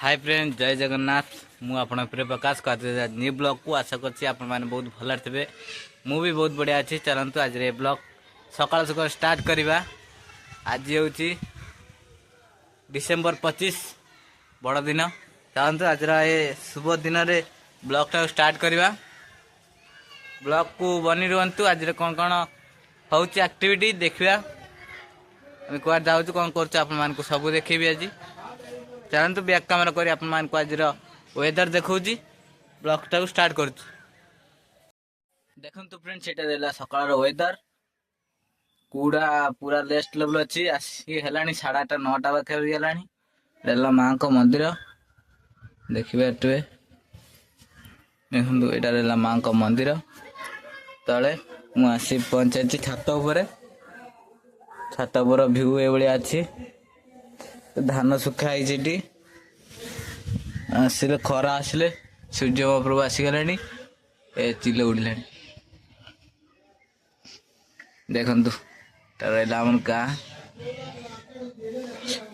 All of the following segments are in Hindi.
हाय फ्रेंड जय जगन्नाथ मु आपण प्रिय प्रकाश कहते न्यू ब्लॉग को आशा करछि आपण माने बहुत भल थे मु भी बहुत बढ़िया अच्छी चलतु आज ये ब्लॉग सकाल सकाल स्टार्ट करवा। आज हूँ डिसेम्बर 25 बड़ दिन चलतु आज ये शुभ दिन रे ब्लॉग टा स्टार्ट करवा। ब्लॉग को बनी रुहतु आज कौन कौन हूँ एक्टिविटी देखा आम कौन जाऊँ कौन कर सब देखी आज चलतु बैक कैमेरा कर आज वेदर देखा ब्लॉग टाक स्टार्ट कर देखु फ्रेंड्स ये सकाल वेदर कूड़ा पूरा लेस्ट लेवल अच्छी आसिक है 8:30 9टा पाखे गला माँ को मंदिर देखिए देखो यहाँ माँ को मंदिर तले मुझे पहुंचाई छात उपर भ्यू ये अच्छी धान सुखाई आसिले खरा आसिले सूर्य महाप्रभु आसीगले चिल उड़े देखु रहा आम गाँ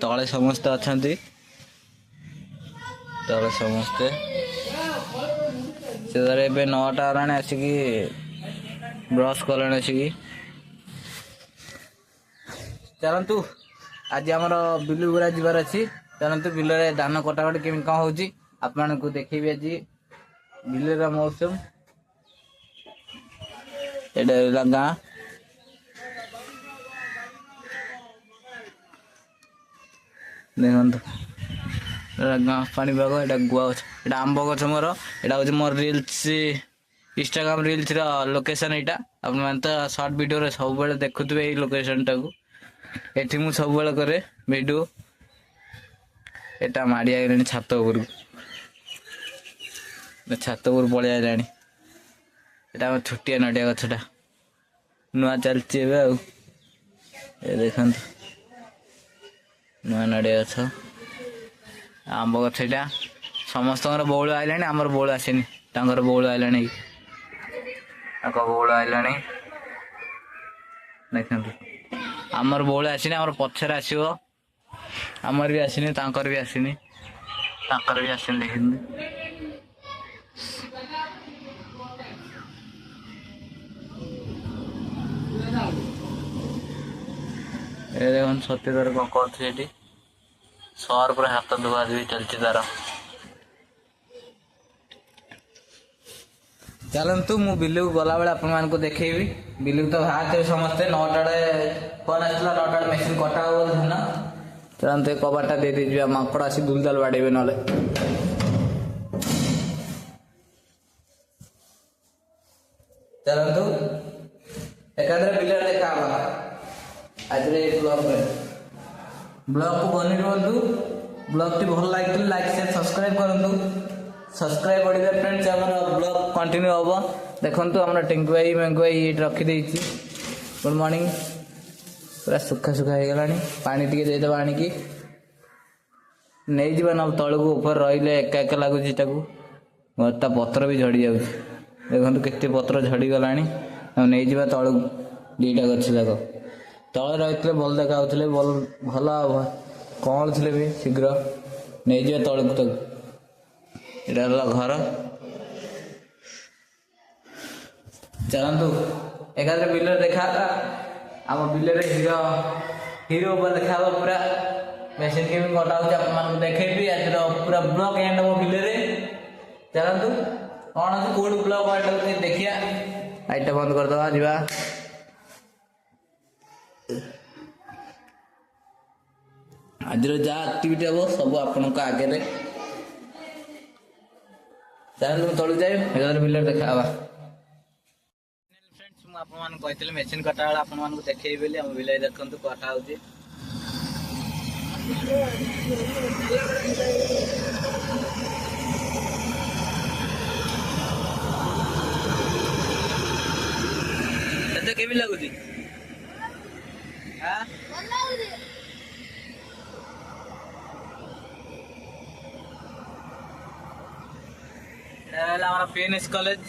तले समस्ते अच्छा तले समस्ते से 9टा है आसिक ब्रश कले आसिक चलतु आज आमर बिलु गुरा जीवार अच्छी चलतु बिल धान कटाकटी केमी कौन हो आपको देखेबी आज बिलर मौसम एटा गाँ देखो गाँ पानीपाग एटा गुआ गछ एटा आंब गछ मोर एटा हूँ मोर रिल्स इंस्टाग्राम रिल्स लोकेशन यहाँ आप तो सर्ट वीडियो सब देखुवे ये लोकेशन टाक एठी मु सब करे वीडियो एटा माड़ी आगे छात उपर छात उपर पलि आइलानी एटा छोटिया नड़िया गछटा नुआ चलती देखो नुआ नड़िया गछ आंब गछ एटा समस्त बौल आइलानी आमर बौल आसेनी तांकर बौल आइलानी बौल आइलानी देखो आमर बौल आसनी आमर पछर आसो आमर भी आसनी तांकर भी आसनी तांकर भी आसनी देखते ये देखो सत्यधर कौन कर सर पूरा हाथ धुआ धुई चलती तार चलतु मु बिलू को गला बेले आपको देखेबी बिलू तो बाहर समस्ते 9टा फोन आसला 9टा मेसीन कटा हो धान चलते कबाटा दे दीजिए माकड़ आसी दुलदाल बाड़े ना चलतु एकादरे बिल देखा आज ब्लॉग को बनी रुहतु ब्लॉग टी भल लगे लाइक शेयर सब्सक्राइब करूँ सब्सक्राइब कर फ्रेंड्स आम ब्लॉग कंटिन्यू हम देखु आम टिंकु भाई मेंगु भाई ये रखीदे गुड मॉर्निंग पूरा सुखा सुखा हो गला पानी टी देदेव आणिकी नहीं जा ना तल को ऊपर रही एका एका लगुच ता पत्र भी झड़ी जाऊँ देखो केते पत्र झड़ी गला नहीं जा तल 2टा गछ जाक तले रही भल देखा भल कौन थे भी शीघ्र नहीं जा तल को यहाँ घर चलतु एकादे बिल देखा आम बिल हिरो हिरो देखा पूरा मेसीन के कटा हो देखेबी आज पूरा ब्लॉक एंड हम बिल चलतु कौन अच्छे कौट ब्लॉक एंड देखिया लाइट बंद करदे जा आज जहाँ एक्टिविटी हम सब आपण आगे चलते तलू जाए बिल देखा फ्रेंड्स मुझे मेसीन कटा बेला आपको देखे बोली बिल देखो कटा हो केमी लगुच पीएनएस कॉलेज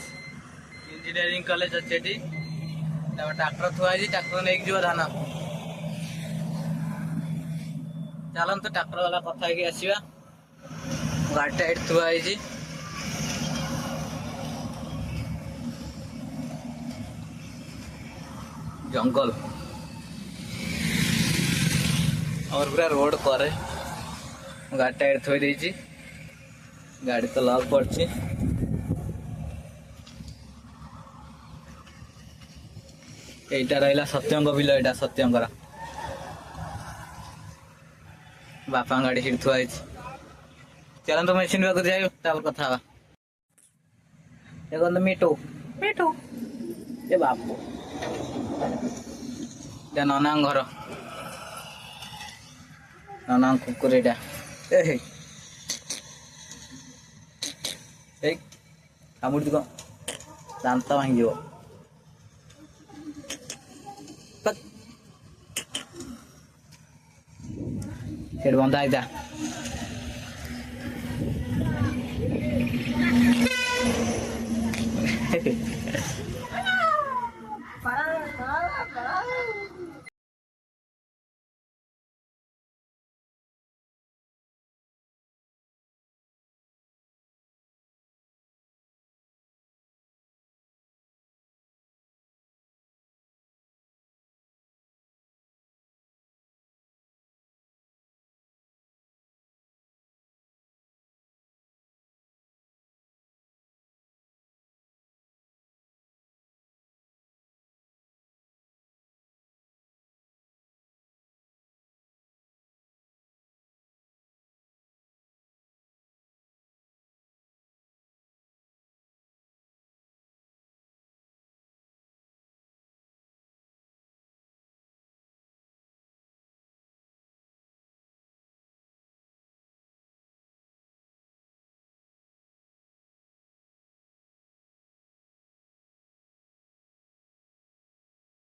इंजीनियरिंग कॉलेज अच्छे ट्रैक्टर थुआई ट्रैक्टर नहीं जो धान चलते ट्रैक्टर वाला कथा आसवा ଗାଡ଼ିଟା ଏଠି ଥୁଆ ହେଇଛି। ଜଙ୍ଗଲ और पूरा रोड करे गाड़ीटा एଠି ଥୋଇ ଦେଇଛି। ଗାଡ଼ି ତ ଲକ୍ ପଡ଼ିଛି। এইটা ରହିଲା ସତ୍ୟଙ୍କ ବିଲ। ଏଇଟା ସତ୍ୟଙ୍କର ବାପାଙ୍କ ଗାଡ଼ି ସେଠି ଥୁଆ ହେଇଛି। ଚାଲନ୍ତୁ ମେସିନ୍ ପାଖକୁ ଯାଇ ତାପରେ କଥା ହବା। ଦେଖନ୍ତୁ ମିଟୁ ମିଟୁ ଏ ବାପୁ এটা ନନାଙ୍କ ଘର। ନନାଙ୍କ କୁକୁର ଏଇଟା। ଏଇ କାମୁଡ଼ି କଣ ଦାନ୍ତ ଭାଙ୍ଗିଯିବ। ସେଠି ବନ୍ଧା ହେଇଥା।